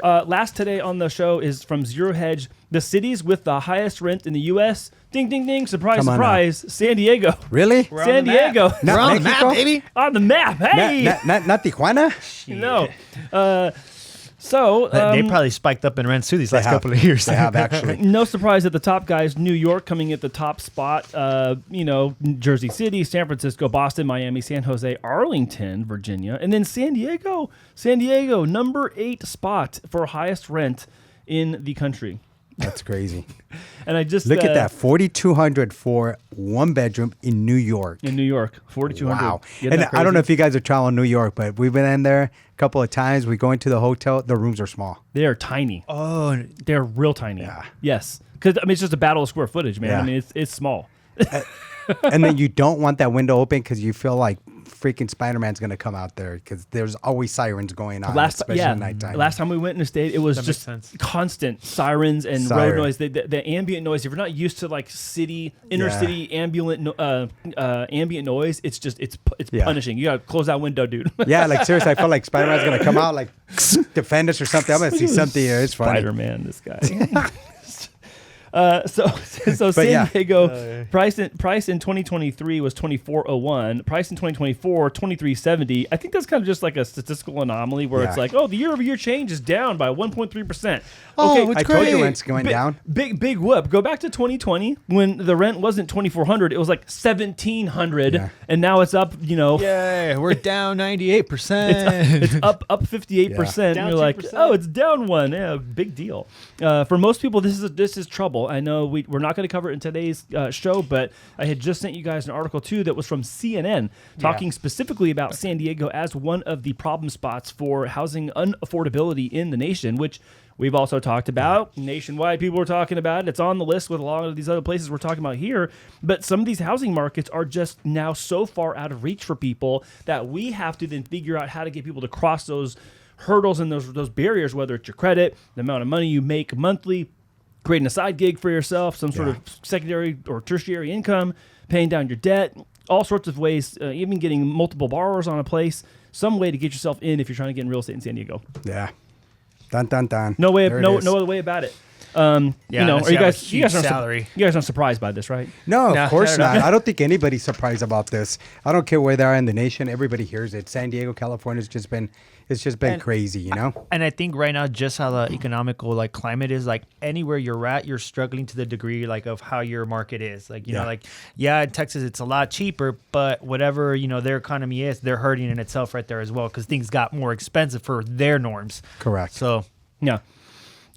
Last today on the show is from ZeroHedge. The cities with the highest rent in the U.S. Ding, ding, ding. Surprise, surprise. San Diego. Really? We're San Diego. We're on the map, baby. On the map. Hey. Not Tijuana? No. So they probably spiked up in rents too these last couple of years. They have, actually. No surprise at the top, guys. New York coming at the top spot. Jersey City, San Francisco, Boston, Miami, San Jose, Arlington, Virginia, and then San Diego. San Diego, number 8 spot for highest rent in the country. That's crazy. And I just look at that, $4,200 for 1 bedroom in New York. In New York, $4,200. Wow. And I don't know if you guys are traveling New York, but we've been in there a couple of times. We go into the hotel. The rooms are small. They are tiny. Oh, they're real tiny. Yeah. Yes, because it's just a battle of square footage, man. Yeah. I mean, it's small. And then you don't want that window open because you feel like freaking Spider-Man's going to come out there because there's always sirens going on, especially at nighttime. Last time we went in the state, it was just constant sirens and road noise. The ambient noise, if you're not used to like inner city ambient noise, it's punishing. You got to close that window, dude. Yeah, like seriously, I felt like Spider-Man's going to come out, like defend us or something. I'm going to see something here. It's funny. Spider-Man, this guy. So San Diego price in 2023 was $2,401. Price in 2024 $2,370. I think that's kind of just like a statistical anomaly where it's like, the year-over-year change is down by 1.3%. Okay, I told you rent's going down. Big whoop. Go back to 2020 when the rent wasn't $2,400. It was like $1,700, and now it's up. Yeah, we're down 98%. It's up 58%. And you're like, it's down 1. Yeah, big deal. For most people, this is trouble. I know we're not going to cover it in today's show, but I had just sent you guys an article too that was from CNN talking specifically about San Diego as one of the problem spots for housing unaffordability in the nation, which we've also talked about. Nationwide, people are talking about it. It's on the list with a lot of these other places we're talking about here. But some of these housing markets are just now so far out of reach for people that we have to then figure out how to get people to cross those hurdles and those barriers, whether it's your credit, the amount of money you make monthly, creating a side gig for yourself, some sort of secondary or tertiary income, paying down your debt, all sorts of ways, even getting multiple borrowers on a place, some way to get yourself in if you're trying to get in real estate in San Diego. Yeah. Dun, dun, dun. No other way about it. Are you guys aren't surprised by this, right? No, of course not. I don't think anybody's surprised about this. I don't care where they are in the nation. Everybody hears it. San Diego, California's just been crazy, And I think right now, just how the economical climate is, anywhere you're at, you're struggling to the degree of how your market is. In Texas it's a lot cheaper, but whatever their economy is, they're hurting in itself right there as well because things got more expensive for their norms. Correct. So yeah.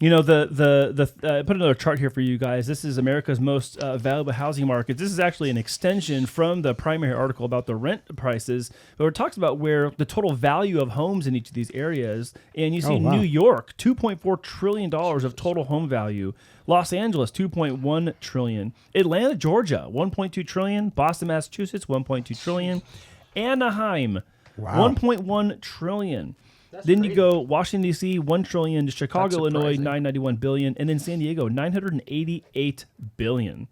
I put another chart here for you guys. This is America's most valuable housing markets. This is actually an extension from the primary article about the rent prices, but it talks about where the total value of homes in each of these areas. And you see New York, $2.4 trillion of total home value. Los Angeles, $2.1 trillion. Atlanta, Georgia, $1.2 trillion. Boston, Massachusetts, $1.2 trillion. Anaheim, $1.1 trillion. Then you go Washington, D.C., $1 trillion, Chicago, Illinois, $991 billion, and then San Diego, $988 billion.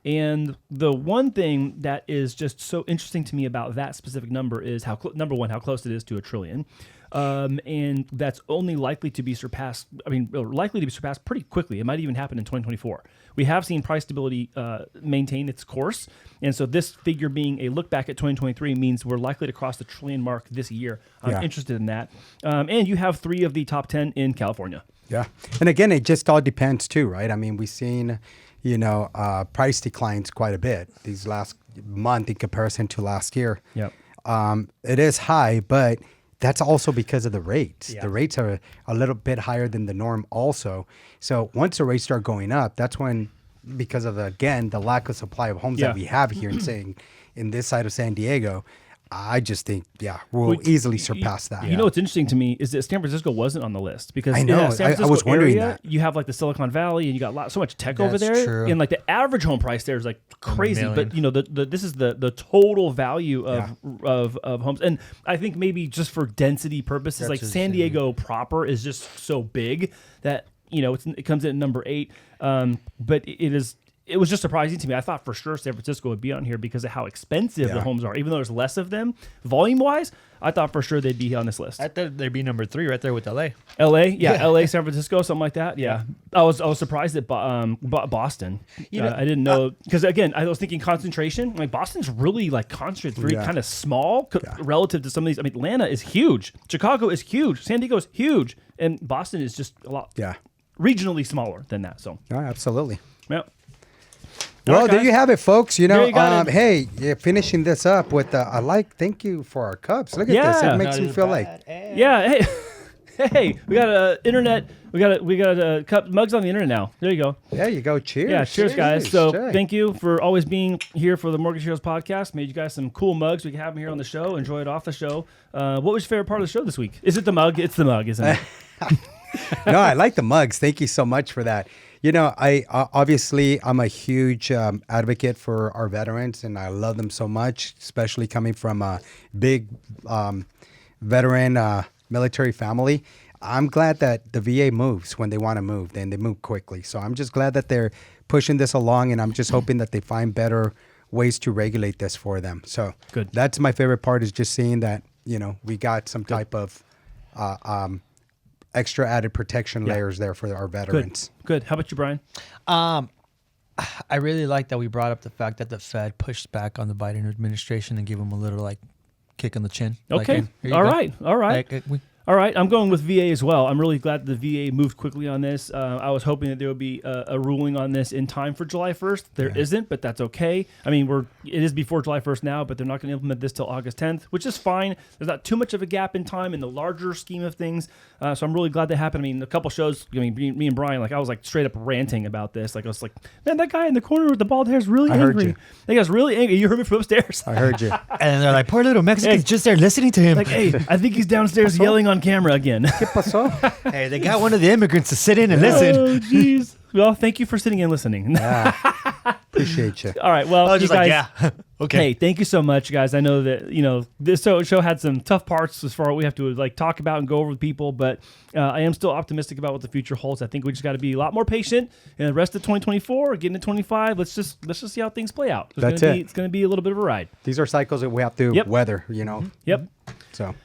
And the one thing that is just so interesting to me about that specific number is number one, how close it is to $1 trillion. And that's only likely to be surpassed. Likely to be surpassed pretty quickly. It might even happen in 2024. We have seen price stability maintain its course. And so this figure being a look back at 2023 means we're likely to cross the $1 trillion mark this year. I'm interested in that. And you have 3 of the top 10 in California. Yeah. And again, it just all depends too, right? I mean, we've seen, price declines quite a bit these last month in comparison to last year. Yep. It is high, but that's also because of the rates. Yeah. The rates are a little bit higher than the norm also. So once the rates start going up, that's when, because of, the lack of supply of homes that we have here in this side of San Diego, I just think, we'll easily surpass that. You know what's interesting to me is that San Francisco wasn't on the list because I know. San Francisco I was wondering area, that. You have the Silicon Valley and you got so much tech over there. True. And the average home price there is crazy. But this is the total value of homes. And I think maybe just for density purposes, San Diego proper is just so big that it comes in at number 8. But it is it was just surprising to me. I thought for sure San Francisco would be on here because of how expensive the homes are. Even though there's less of them, volume-wise, I thought for sure they'd be on this list. I thought they'd be number 3 right there with LA. LA, San Francisco, something like that. Yeah, I was surprised at Boston. I didn't know because again, I was thinking concentration. Like Boston's really like concentrated, very kind of small relative to some of these. I mean, Atlanta is huge, Chicago is huge, San Diego is huge, and Boston is just a lot regionally smaller than that. So absolutely. Yep. Well, there you have it, folks. You know, you hey, finishing this up with thank you for our cups. Look at this. It makes me feel like. Yeah. Hey, we got a internet. We got a cup mugs on the internet now. There you go. There you go. Cheers. Yeah, cheers, guys. So thank you for always being here for the Mortgage Heroes podcast. Made you guys some cool mugs. We can have them here on the show. Enjoy it off the show. What was your favorite part of the show this week? Is it the mug? It's the mug, isn't it? No, I like the mugs. Thank you so much for that. You know, obviously I'm a huge advocate for our veterans, and I love them so much, especially coming from a big veteran military family. I'm glad that the VA moves when they want to move, and they move quickly. So I'm just glad that they're pushing this along, and I'm just hoping that they find better ways to regulate this for them. So good. That's my favorite part, is just seeing that, you know, we got some type of extra added protection layers there for our veterans. Good. How about you, Brian? I really like that we brought up the fact that the Fed pushed back on the Biden administration and gave them a little like kick on the chin. Okay. Like, all right. Like, All right, I'm going with VA as well. I'm really glad the VA moved quickly on this. I was hoping that there would be a ruling on this in time for July 1st. There isn't, but that's okay. I mean, it is before July 1st now, but they're not going to implement this till August 10th, which is fine. There's not too much of a gap in time in the larger scheme of things. So I'm really glad they happened. I mean, a couple shows, I mean, me and Brian, like I was like straight up ranting about this. Like I was like, man, that guy in the corner with the bald hair is really angry. Heard you. That guy's really angry. You heard me from upstairs. I heard you. And they're like, poor little Mexican's just there listening to him. Like, hey, I think he's downstairs yelling on camera again. ¿Qué pasó? Hey, they got one of the immigrants to sit in and listen. Oh, jeez. Well, thank you for sitting and listening. Appreciate you. All right. Well, I was you just guys, like, yeah. Okay. Hey, thank you so much, guys. I know that, you know, this show had some tough parts as far as we have to like talk about and go over with people, but I am still optimistic about what the future holds. I think we just got to be a lot more patient in the rest of 2024, getting to 25. Let's just see how things play out. It's going to be a little bit of a ride. These are cycles that we have to weather, you know. Yep. So.